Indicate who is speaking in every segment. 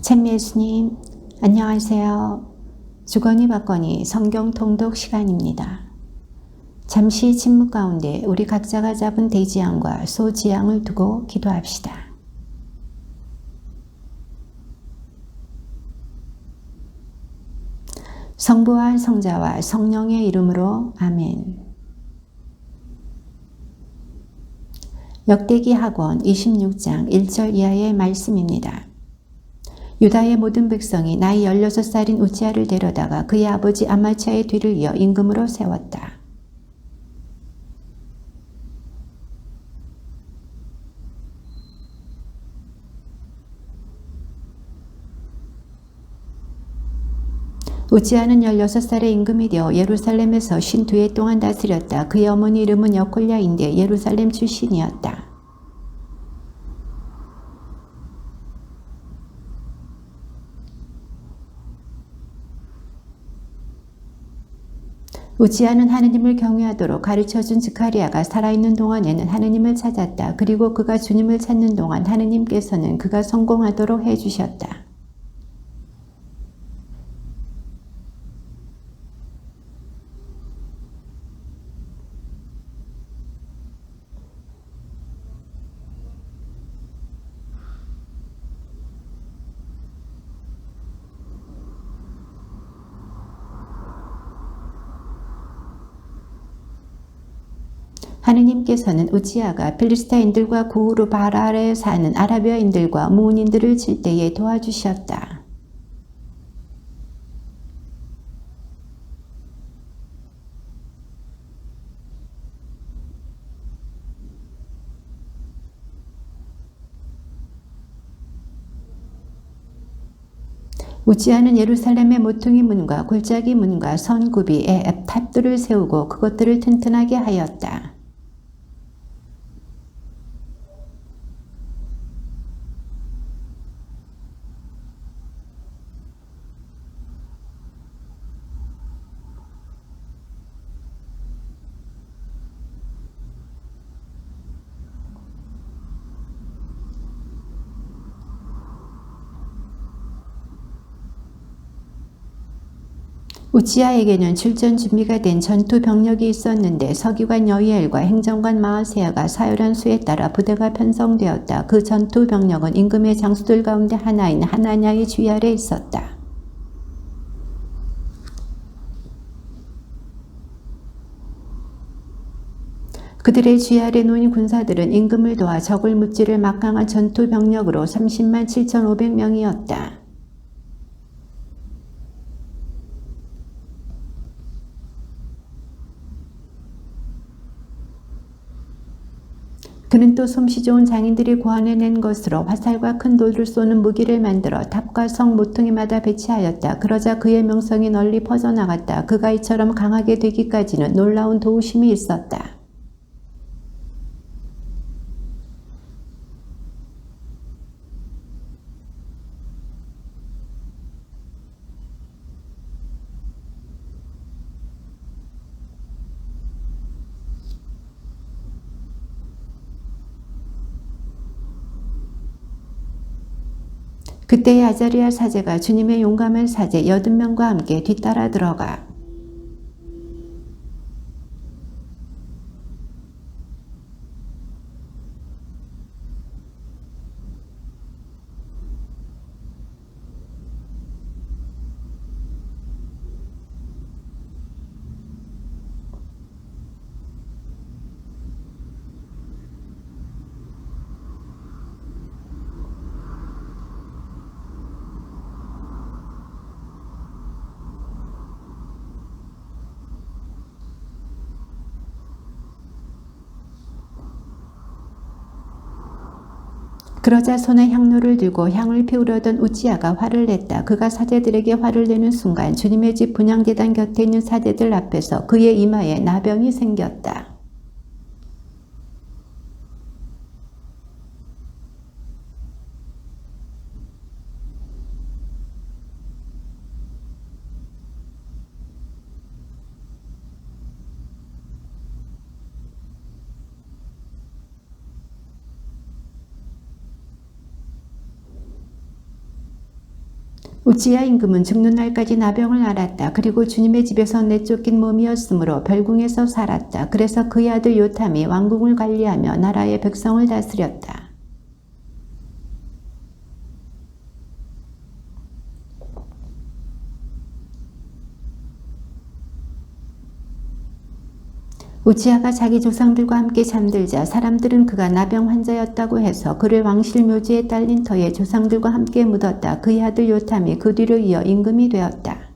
Speaker 1: 참 예수님, 안녕하세요. 주거니 받거니 성경 통독 시간입니다. 잠시 침묵 가운데 우리 각자가 잡은 대지양과 소지양을 두고 기도합시다. 성부와 성자와 성령의 이름으로 아멘. 역대기 학원 26장 1절 이하의 말씀입니다. 유다의 모든 백성이 나이 16살인 우지야를 데려다가 그의 아버지 아마치아의 뒤를 이어 임금으로 세웠다. 우지야는 16살의 임금이 되어 예루살렘에서 52해 동안 다스렸다. 그의 어머니 이름은 여콜랴인데 예루살렘 출신이었다. 우지야는 하느님을 경외하도록 가르쳐준 스가랴가 살아있는 동안에는 하느님을 찾았다. 그리고 그가 주님을 찾는 동안 하느님께서는 그가 성공하도록 해주셨다. 하느님께서는 우지야가 필리스타인들과 구후르 바랄에 사는 아라비아인들과 무운인들을 칠 때에 도와주셨다. 우지야는 예루살렘의 모퉁이 문과 골짜기 문과 선구비에 탑들을 세우고 그것들을 튼튼하게 하였다. 우지야에게는 출전 준비가 된 전투 병력이 있었는데 서기관 여이엘과 행정관 마아세야가 사열한 수에 따라 부대가 편성되었다. 그 전투 병력은 임금의 장수들 가운데 하나인 하나냐의 주의 아래 있었다. 그들의 주의 아래 놓인 군사들은 임금을 도와 적을 무찌를 막강한 전투 병력으로 30만 7,500명이었다. 그는 또 솜씨 좋은 장인들이 고안해낸 것으로 화살과 큰 돌을 쏘는 무기를 만들어 탑과 성 모퉁이마다 배치하였다. 그러자 그의 명성이 널리 퍼져나갔다. 그가 이처럼 강하게 되기까지는 놀라운 도우심이 있었다. 그때의 아자리야 사제가 주님의 용감한 사제 80명과 함께 뒤따라 들어가 그러자 손에 향로를 들고 향을 피우려던 우지야가 화를 냈다. 그가 사제들에게 화를 내는 순간 주님의 집 분향제단 곁에 있는 사제들 앞에서 그의 이마에 나병이 생겼다. 우지야 임금은 죽는 날까지 나병을 앓았다. 그리고 주님의 집에서 내쫓긴 몸이었으므로 별궁에서 살았다. 그래서 그의 아들 요탐이 왕궁을 관리하며 나라의 백성을 다스렸다. 우지야가 자기 조상들과 함께 잠들자 사람들은 그가 나병 환자였다고 해서 그를 왕실 묘지에 딸린 터에 조상들과 함께 묻었다. 그의 아들 요탐이 그 뒤를 이어 임금이 되었다.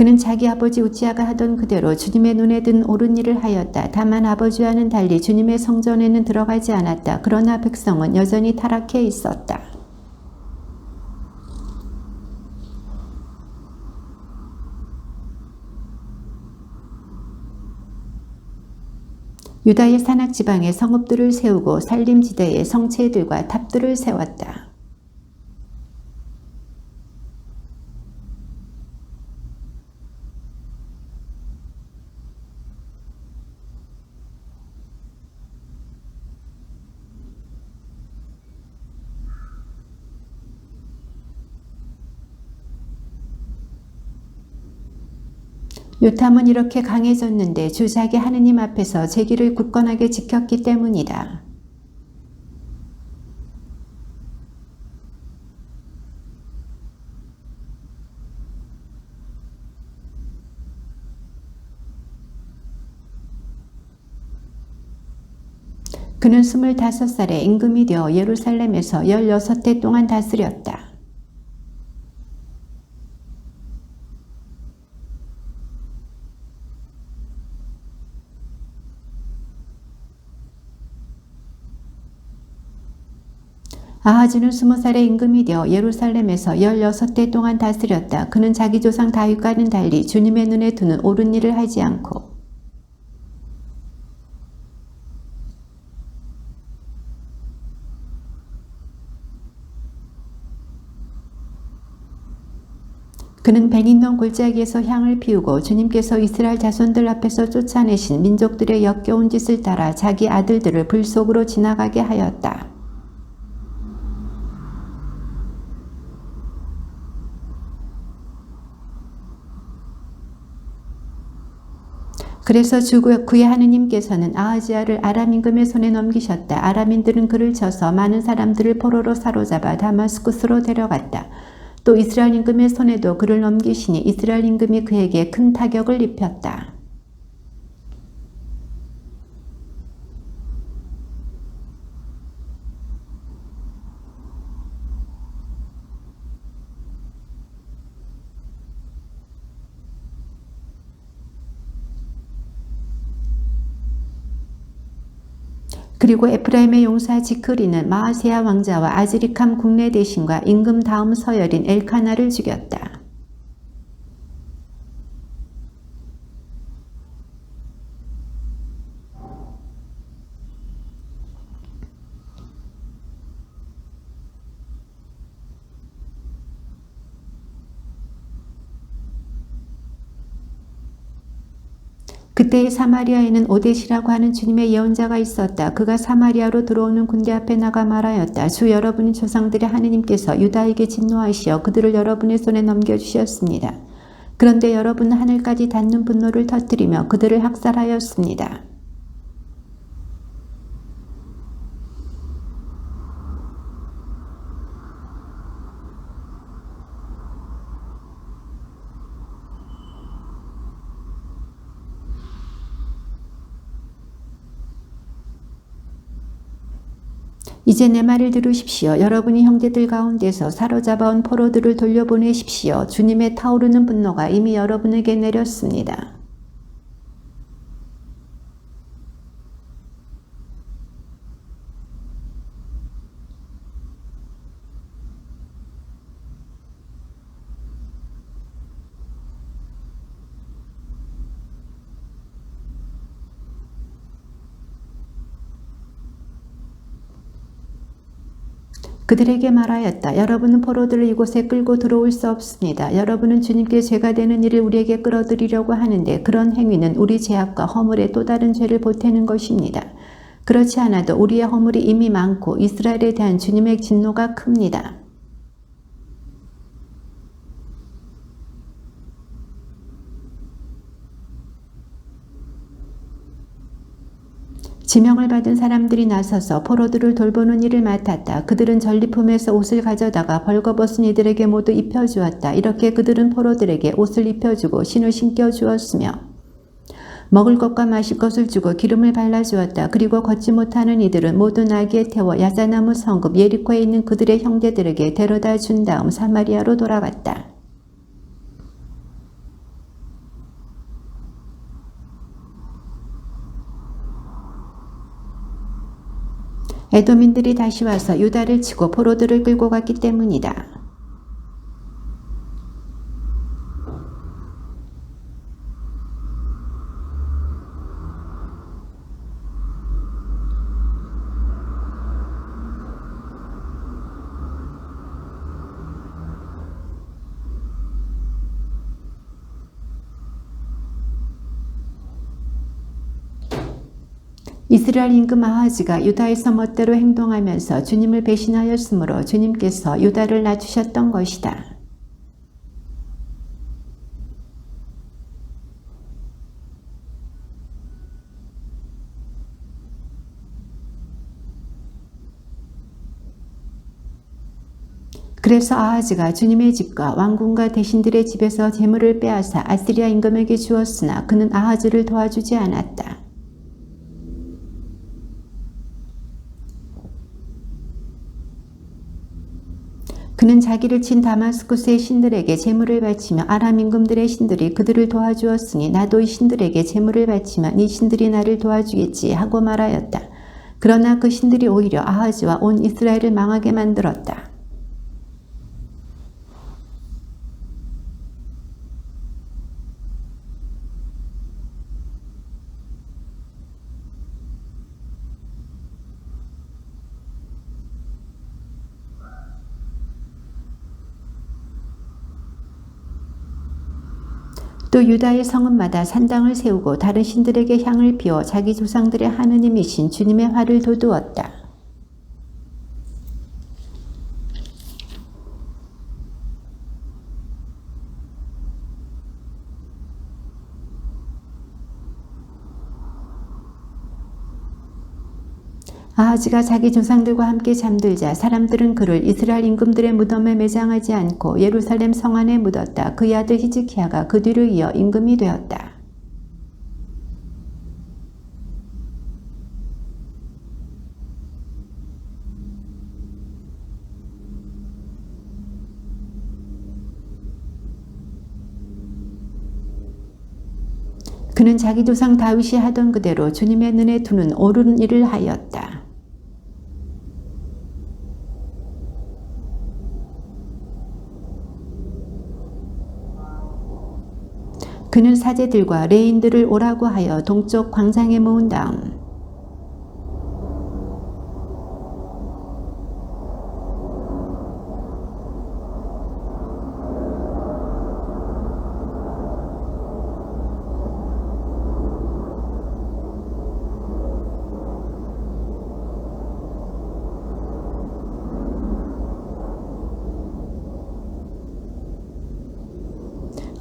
Speaker 1: 그는 자기 아버지 우지야가 하던 그대로 주님의 눈에 든 옳은 일을 하였다. 다만 아버지와는 달리 주님의 성전에는 들어가지 않았다. 그러나 백성은 여전히 타락해 있었다. 유다의 산악지방에 성읍들을 세우고 산림지대에 성체들과 탑들을 세웠다. 요탐은 이렇게 강해졌는데 주 자기 하느님 앞에서 제 길을 굳건하게 지켰기 때문이다. 그는 25살에 임금이 되어 예루살렘에서 16해 동안 다스렸다. 아하즈는 20살에 임금이 되어 예루살렘에서 16해 동안 다스렸다. 그는 자기 조상 다윗과는 달리 주님의 눈에 드는 옳은 일을 하지 않고 그는 베닌동 골짜기에서 향을 피우고 주님께서 이스라엘 자손들 앞에서 쫓아내신 민족들의 역겨운 짓을 따라 자기 아들들을 불 속으로 지나가게 하였다. 그래서 그의 하느님께서는 아하지야를 아람 임금의 손에 넘기셨다. 아람인들은 그를 쳐서 많은 사람들을 포로로 사로잡아 다마스쿠스로 데려갔다. 또 이스라엘 임금의 손에도 그를 넘기시니 이스라엘 임금이 그에게 큰 타격을 입혔다. 그리고 에프라임의 용사 지크리는 마아세야 왕자와 아즈리캄 국내 대신과 임금 다음 서열인 엘카나를 죽였다. 그때의 사마리아에는 오뎃이라고 하는 주님의 예언자가 있었다. 그가 사마리아로 들어오는 군대 앞에 나가 말하였다. 주 여러분의 조상들의 하느님께서 유다에게 진노하시어 그들을 여러분의 손에 넘겨주셨습니다. 그런데 여러분은 하늘까지 닿는 분노를 터뜨리며 그들을 학살하였습니다. 이제 내 말을 들으십시오. 여러분이 형제들 가운데서 사로잡아온 포로들을 돌려보내십시오. 주님의 타오르는 분노가 이미 여러분에게 내렸습니다. 그들에게 말하였다. 여러분은 포로들을 이곳에 끌고 들어올 수 없습니다. 여러분은 주님께 죄가 되는 일을 우리에게 끌어들이려고 하는데 그런 행위는 우리 죄악과 허물에 또 다른 죄를 보태는 것입니다. 그렇지 않아도 우리의 허물이 이미 많고 이스라엘에 대한 주님의 진노가 큽니다. 지명을 받은 사람들이 나서서 포로들을 돌보는 일을 맡았다. 그들은 전리품에서 옷을 가져다가 벌거벗은 이들에게 모두 입혀주었다. 이렇게 그들은 포로들에게 옷을 입혀주고 신을 신겨주었으며 먹을 것과 마실 것을 주고 기름을 발라주었다. 그리고 걷지 못하는 이들은 모두 나귀에 태워 야자나무 성읍 예리코에 있는 그들의 형제들에게 데려다 준 다음 사마리아로 돌아갔다. 에돔인들이 다시 와서 유다를 치고 포로들을 끌고 갔기 때문이다. 이스라엘 임금 아하즈가 유다에서 멋대로 행동하면서 주님을 배신하였으므로 주님께서 유다를 낮추셨던 것이다. 그래서 아하즈가 주님의 집과 왕궁과 대신들의 집에서 재물을 빼앗아 아스리야 임금에게 주었으나 그는 아하즈를 도와주지 않았다. 그는 자기를 친 다마스쿠스의 신들에게 제물을 바치며 아람 임금들의 신들이 그들을 도와주었으니 나도 이 신들에게 제물을 바치면 이 신들이 나를 도와주겠지 하고 말하였다. 그러나 그 신들이 오히려 아하즈와 온 이스라엘을 망하게 만들었다. 또 유다의 성읍마다 산당을 세우고 다른 신들에게 향을 피워 자기 조상들의 하느님이신 주님의 화를 돋우었다. 아하즈가 자기 조상들과 함께 잠들자 사람들은 그를 이스라엘 임금들의 무덤에 매장하지 않고 예루살렘 성 안에 묻었다. 그의 아들 히즈키야가 그 뒤를 이어 임금이 되었다. 그는 자기 조상 다윗이 하던 그대로 주님의 눈에 두는 옳은 일을 하였다. 그는 사제들과 레인들을 오라고 하여 동쪽 광장에 모은 다음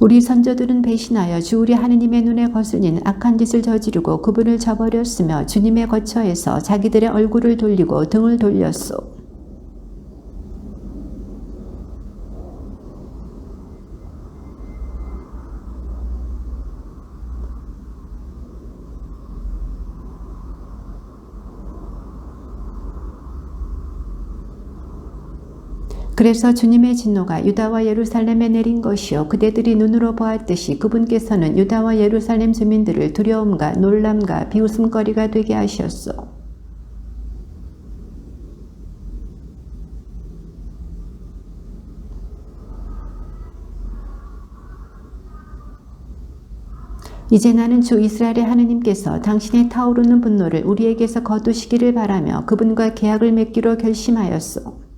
Speaker 1: 우리 선조들은 배신하여 주 우리 하느님의 눈에 거슬리는 악한 짓을 저지르고 그분을 저버렸으며 주님의 거처에서 자기들의 얼굴을 돌리고 등을 돌렸소. 그래서 주님의 진노가 유다와 예루살렘에 내린 것이요 그대들이 눈으로 보았듯이 그분께서는 유다와 예루살렘 주민들을 두려움과 놀람과 비웃음거리가 되게 하셨소. 이제 나는 주 이스라엘의 하느님께서 당신의 타오르는 분노를 우리에게서 거두시기를 바라며 그분과 계약을 맺기로 결심하였소.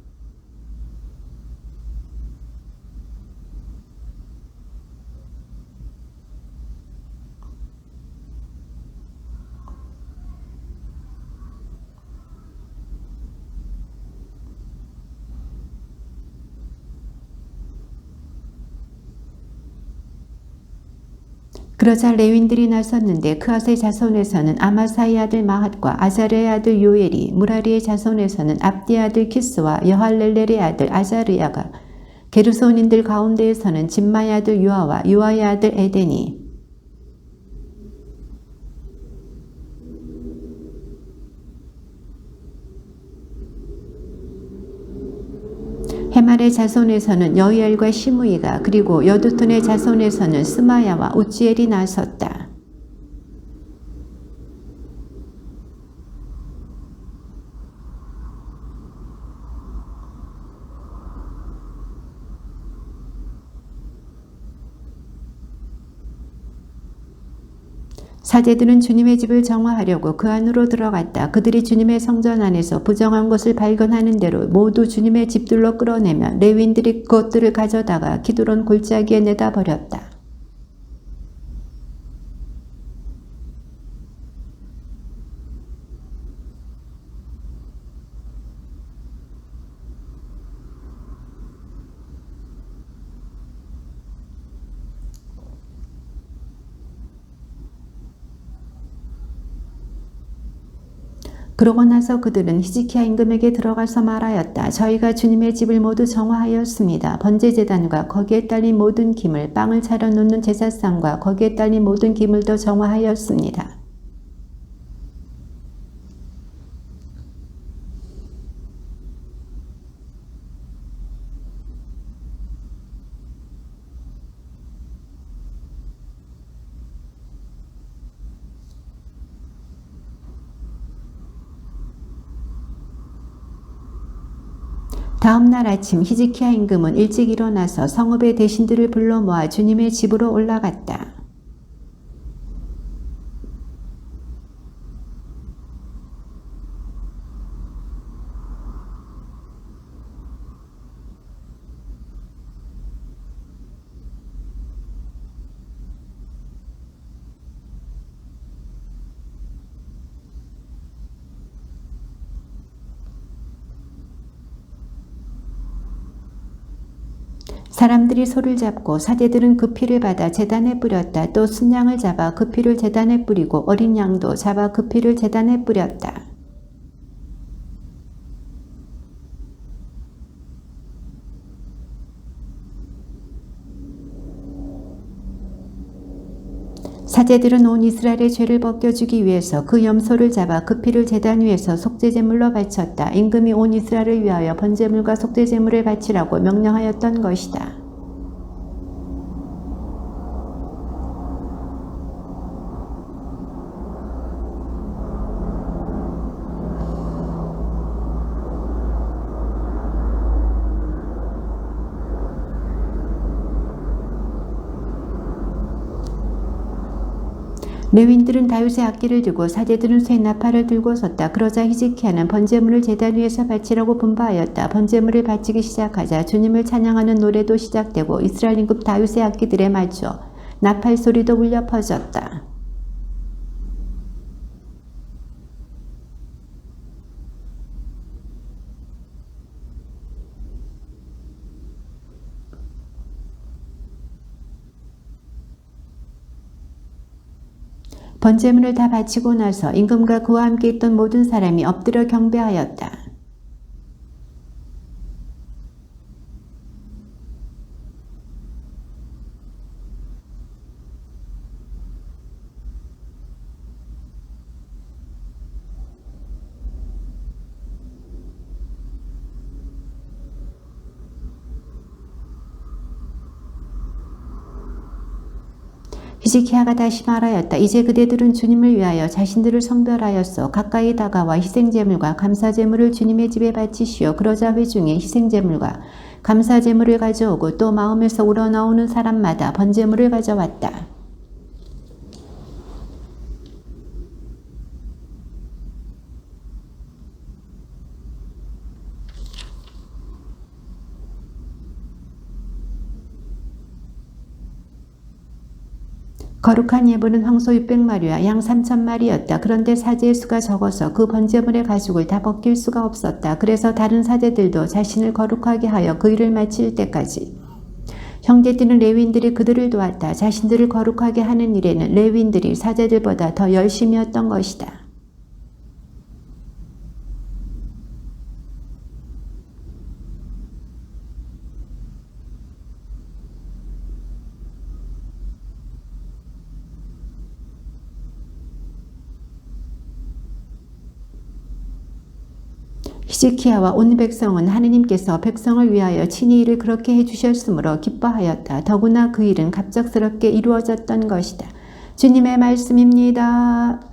Speaker 1: 그러자 레윈들이 나섰는데 그앗의 자손에서는 아마사의 아들 마핫과 아자르의 아들 요엘이, 무라리의 자손에서는 압디의 아들 키스와 여할렐렐의 아들 아자르야가, 게르손인들 가운데에서는 짐마의 아들 유아와 유아의 아들 에덴이, 헤말의 자손에서는 여이엘과 시므이가, 그리고 여두툰의 자손에서는 스마야와 우지엘이 나섰다. 사제들은 주님의 집을 정화하려고 그 안으로 들어갔다. 그들이 주님의 성전 안에서 부정한 것을 발견하는 대로 모두 주님의 집들로 끌어내면 레위인들이 그것들을 가져다가 기드론 골짜기에 내다 버렸다. 그러고 나서 그들은 히즈키야 임금에게 들어가서 말하였다. 저희가 주님의 집을 모두 정화하였습니다. 번제제단과 거기에 딸린 모든 기물, 빵을 차려 놓는 제사상과 거기에 딸린 모든 기물도 정화하였습니다. 다음 날 아침 히즈키야 임금은 일찍 일어나서 성읍의 대신들을 불러 모아 주님의 집으로 올라갔다. 사람들이 소를 잡고 사제들은 그 피를 받아 제단에 뿌렸다. 또 순양을 잡아 그 피를 제단에 뿌리고 어린 양도 잡아 그 피를 제단에 뿌렸다. 사제들은 온 이스라엘의 죄를 벗겨주기 위해서 그 염소를 잡아 그 피를 제단 위에서 속죄제물로 바쳤다. 임금이 온 이스라엘을 위하여 번제물과 속죄제물을 바치라고 명령하였던 것이다. 레위인들은 다윗의 악기를 들고 사제들은 쇠 나팔을 들고 섰다. 그러자 히즈키야는 번제물을 제단 위에서 바치라고 분파하였다. 번제물을 바치기 시작하자 주님을 찬양하는 노래도 시작되고 이스라엘 임금 다윗의 악기들에 맞춰 나팔 소리도 울려 퍼졌다. 번제물을 다 바치고 나서 임금과 그와 함께 있던 모든 사람이 엎드려 경배하였다. 히즈키야가 다시 말하였다. 이제 그대들은 주님을 위하여 자신들을 성별하였소. 가까이 다가와 희생제물과 감사제물을 주님의 집에 바치시오. 그러자 회중에 희생제물과 감사제물을 가져오고 또 마음에서 우러나오는 사람마다 번제물을 가져왔다. 거룩한 예물은 황소 600마리와 양 3000마리였다. 그런데 사제의 수가 적어서 그 번제물의 가죽을 다 벗길 수가 없었다. 그래서 다른 사제들도 자신을 거룩하게 하여 그 일을 마칠 때까지 형제들은 레위인들이 그들을 도왔다. 자신들을 거룩하게 하는 일에는 레위인들이 사제들보다 더 열심이었던 것이다. 히스기야와 온 백성은 하느님께서 백성을 위하여 친히 일을 그렇게 해주셨으므로 기뻐하였다. 더구나 그 일은 갑작스럽게 이루어졌던 것이다. 주님의 말씀입니다.